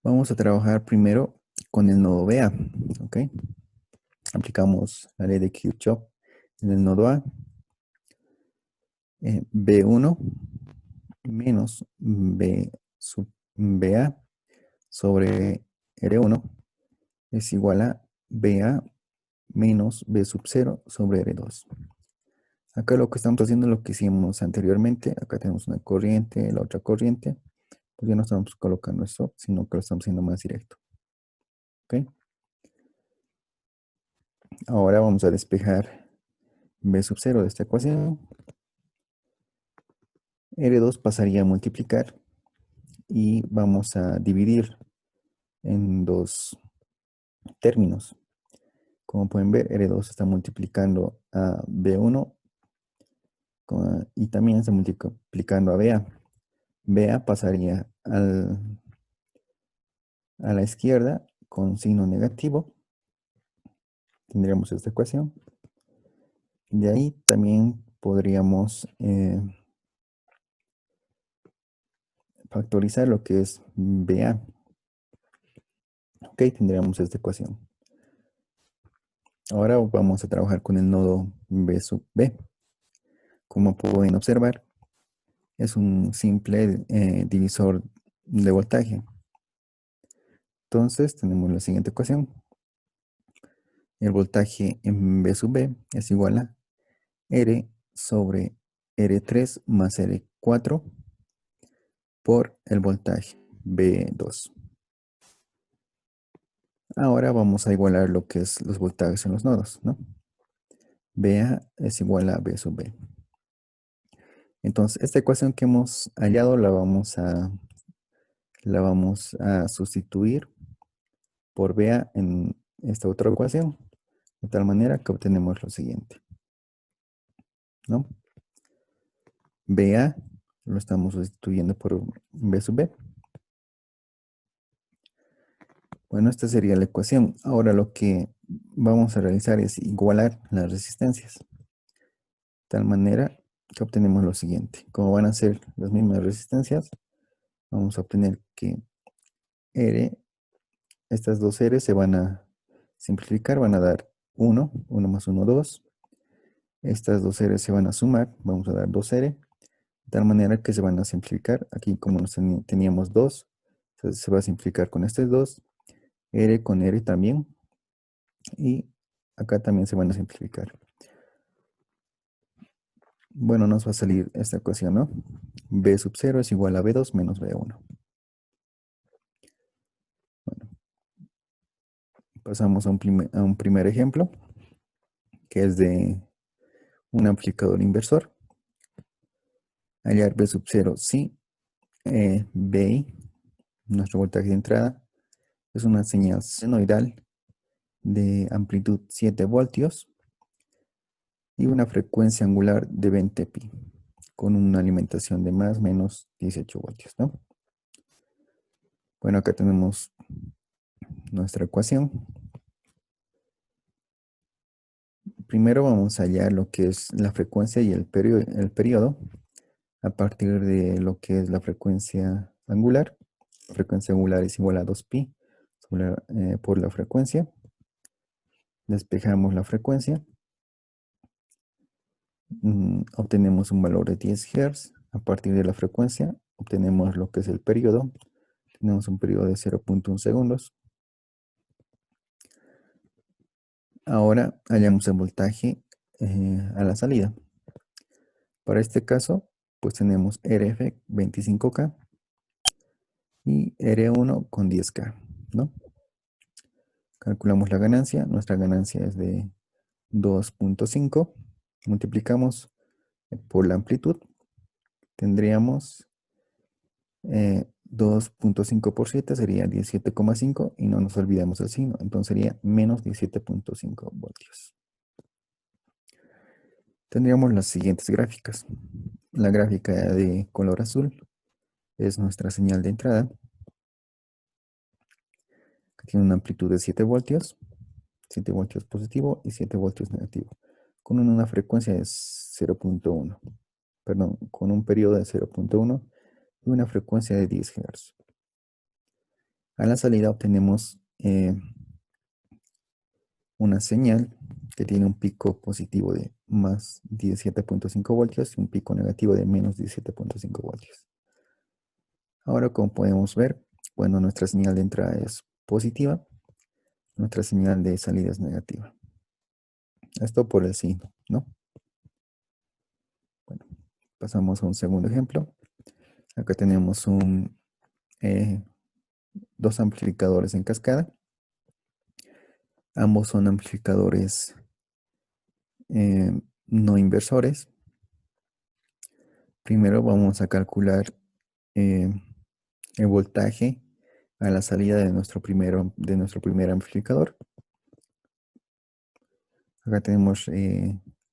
Vamos a trabajar primero con el nodo BA, ¿ok? Aplicamos la ley de Kirchhoff en el nodo A. B1 menos B sub BA sobre R1 es igual a BA menos B sub 0 sobre R2. Acá lo que estamos haciendo es lo que hicimos anteriormente. Acá tenemos una corriente, la otra corriente. Pues ya no estamos colocando esto, sino que lo estamos haciendo más directo. ¿Ok? Ahora vamos a despejar B sub 0 de esta ecuación. R2 pasaría a multiplicar y vamos a dividir en dos términos. Como pueden ver, R2 está multiplicando a B1 y también está multiplicando a BA. BA pasaría a la izquierda con signo negativo. Tendríamos esta ecuación. De ahí también podríamos factorizar lo que es BA. Ok, tendríamos esta ecuación. Ahora vamos a trabajar con el nodo B sub B. Como pueden observar, es un simple divisor de voltaje. Entonces tenemos la siguiente ecuación. El voltaje en B sub B es igual a R sobre R3 más R4 por el voltaje B2. Ahora vamos a igualar lo que es los voltajes en los nodos, ¿no? BA es igual a B sub B. Entonces, esta ecuación que hemos hallado la vamos a sustituir por BA en esta otra ecuación, de tal manera que obtenemos lo siguiente, ¿no? BA lo estamos sustituyendo por B sub B. Bueno, esta sería la ecuación. Ahora lo que vamos a realizar es igualar las resistencias, de tal manera que obtenemos lo siguiente. Como van a ser las mismas resistencias, vamos a obtener que R, estas dos R se van a simplificar, van a dar 1 más 1, 2. Estas dos R se van a sumar, vamos a dar 2R, de tal manera que se van a simplificar. Aquí como teníamos 2, se va a simplificar con este 2, R con R también, y acá también se van a simplificar. Bueno, nos va a salir esta ecuación, ¿no? B sub 0 es igual a B2 menos B1. Bueno, pasamos a un primer ejemplo, que es de un amplificador inversor. Hallar B sub 0 si BI, nuestro voltaje de entrada, es una señal senoidal de amplitud 7 voltios y una frecuencia angular de 20 pi, con una alimentación de más o menos 18 voltios, ¿no? Bueno, acá tenemos nuestra ecuación. Primero vamos a hallar lo que es la frecuencia y el periodo a partir de lo que es la frecuencia angular. La frecuencia angular es igual a 2pi por la frecuencia. Despejamos la frecuencia. Obtenemos un valor de 10 Hz. A partir de la frecuencia obtenemos lo que es el periodo. Tenemos un periodo de 0.1 segundos. Ahora hallamos el voltaje a la salida. Para este caso, pues tenemos RF 25K y R1 con 10K, ¿no? Calculamos la ganancia. Nuestra ganancia es de 2.5. Multiplicamos por la amplitud. Tendríamos 2.5 por 7 sería 17,5 y no nos olvidamos el signo, entonces sería menos 17.5 voltios. Tendríamos las siguientes gráficas. La gráfica de color azul es nuestra señal de entrada, que tiene una amplitud de 7 voltios positivo y 7 voltios negativo, con una frecuencia de 0.1, perdón, con un periodo de 0.1 y una frecuencia de 10 Hz. A la salida obtenemos una señal que tiene un pico positivo de más 17.5 voltios y un pico negativo de menos 17.5 voltios. Ahora, como podemos ver, cuando nuestra señal de entrada es positiva, nuestra señal de salida es negativa. Esto por el signo, ¿no? Bueno, pasamos a un segundo ejemplo. Acá tenemos eh, dos amplificadores en cascada. Ambos son amplificadores no inversores. Primero vamos a calcular eh, el voltaje a la salida de nuestro primer amplificador. Acá tenemos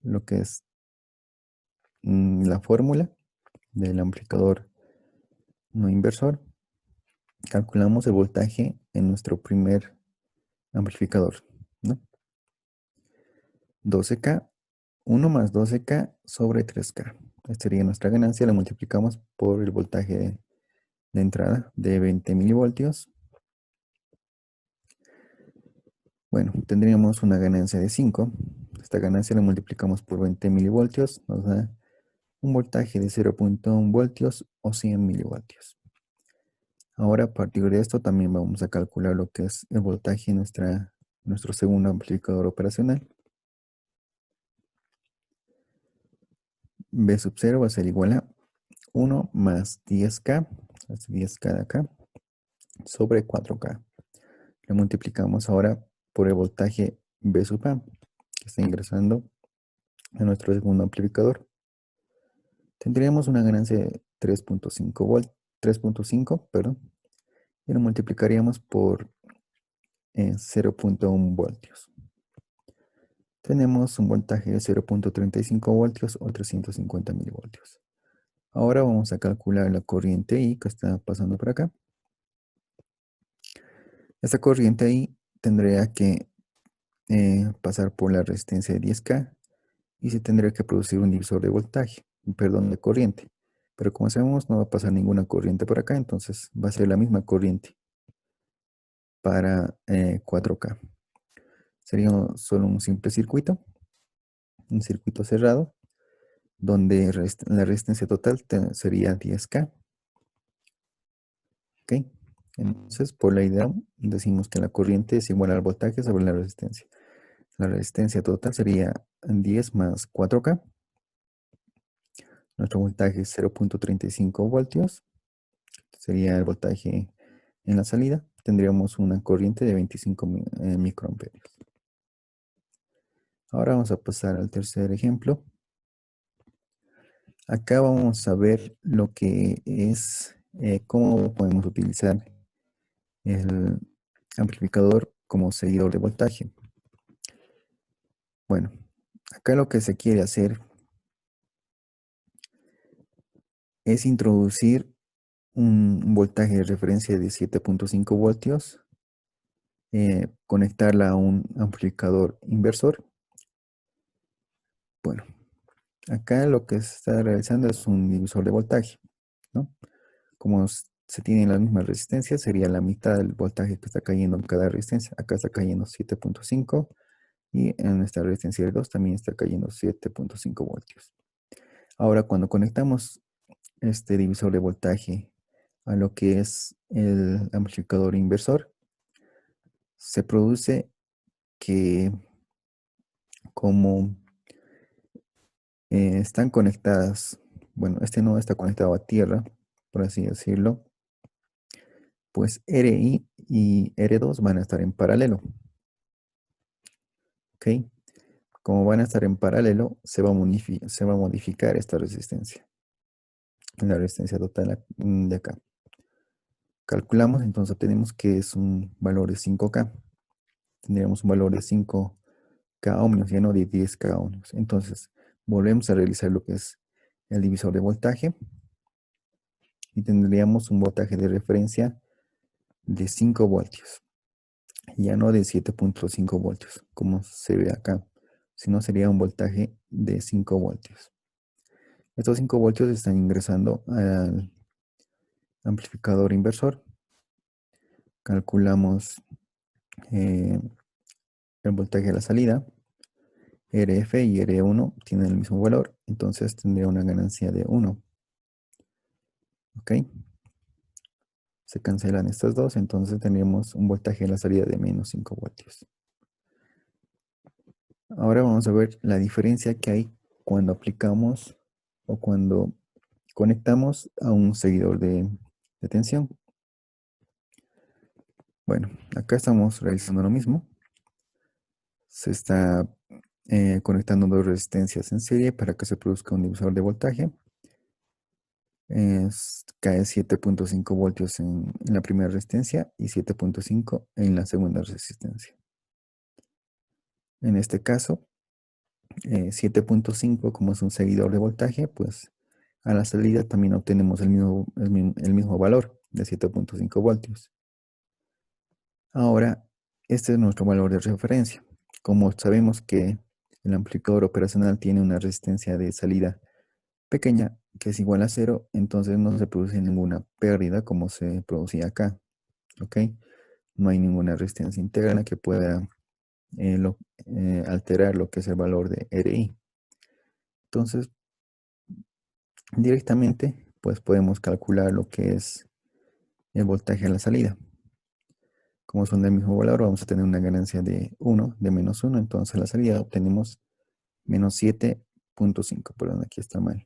lo que es la fórmula del amplificador no inversor. Calculamos el voltaje en nuestro primer amplificador, ¿no? 12K, 1 más 12K sobre 3K. Esta sería nuestra ganancia, la multiplicamos por el voltaje de entrada de 20 milivoltios. Bueno, tendríamos una ganancia de 5. Esta ganancia la multiplicamos por 20 milivoltios, nos da un voltaje de 0.1 voltios o 100 milivoltios. Ahora, a partir de esto, también vamos a calcular lo que es el voltaje en nuestro segundo amplificador operacional. B sub 0 va a ser igual a 1 más 10K, es 10K de acá, sobre 4K. Lo multiplicamos ahora por el voltaje B sub A, que está ingresando a nuestro segundo amplificador. Tendríamos una ganancia de 3.5, perdón, y lo multiplicaríamos por 0.1 voltios. Tenemos un voltaje de 0.35 voltios o 350 milivoltios. Ahora vamos a calcular la corriente I que está pasando por acá. Esta corriente I tendría que pasar por la resistencia de 10K y se tendría que producir un divisor de voltaje, perdón, de corriente. Pero como sabemos no va a pasar ninguna corriente por acá, entonces va a ser la misma corriente para 4K. Sería solo un simple circuito, un circuito cerrado, donde la resistencia total sería 10K. ¿Ok? Entonces, por la idea, decimos que la corriente es igual al voltaje sobre la resistencia. La resistencia total sería 10 más 4K. Nuestro voltaje es 0.35 voltios. Sería el voltaje en la salida. Tendríamos una corriente de 25 microamperios. Ahora vamos a pasar al tercer ejemplo. Acá vamos a ver lo que es cómo podemos utilizar el amplificador como seguidor de voltaje. Bueno, acá lo que se quiere hacer es introducir un voltaje de referencia de 7.5 voltios, conectarla a un amplificador inversor. Bueno, acá lo que se está realizando es un divisor de voltaje, ¿no? Como se tienen las mismas resistencias, sería la mitad del voltaje que está cayendo en cada resistencia. Acá está cayendo 7.5 y en esta resistencia de 2 también está cayendo 7.5 voltios. Ahora, cuando conectamos este divisor de voltaje a lo que es el amplificador inversor, se produce que como están conectadas, bueno, este nodo está conectado a tierra, por así decirlo, pues RI y R2 van a estar en paralelo. ¿Ok? Como van a estar en paralelo, se va a modificar esta resistencia, la resistencia total de acá. Calculamos, entonces obtenemos que es un valor de 5K. Tendríamos un valor de 5K ohmios, ya no de 10K ohmios. Entonces, volvemos a realizar lo que es el divisor de voltaje y tendríamos un voltaje de referencia de 5 voltios, ya no de 7.5 voltios, como se ve acá, sino sería un voltaje de 5 voltios. Estos 5 voltios están ingresando al amplificador inversor. calculamos el voltaje de la salida, RF y R1 tienen el mismo valor, entonces tendría una ganancia de 1. ¿Ok? Se cancelan estas dos, entonces tendríamos un voltaje de la salida de menos 5 voltios. Ahora vamos a ver la diferencia que hay cuando aplicamos o cuando conectamos a un seguidor de tensión. Bueno, acá estamos realizando lo mismo. Se está conectando dos resistencias en serie para que se produzca un divisor de voltaje. Cae 7.5 voltios en la primera resistencia y 7.5 en la segunda resistencia. En este caso, 7.5 como es un seguidor de voltaje, pues a la salida también obtenemos el mismo valor de 7.5 voltios. Ahora, este es nuestro valor de referencia. Como sabemos que el amplificador operacional tiene una resistencia de salida pequeña, que es igual a 0, entonces no se produce ninguna pérdida como se producía acá. ¿Ok? No hay ninguna resistencia interna que pueda alterar lo que es el valor de RI. Entonces, directamente, pues podemos calcular lo que es el voltaje a la salida. Como son del mismo valor, vamos a tener una ganancia de 1, de menos 1. Entonces a la salida obtenemos menos 7.5. Perdón, aquí está mal.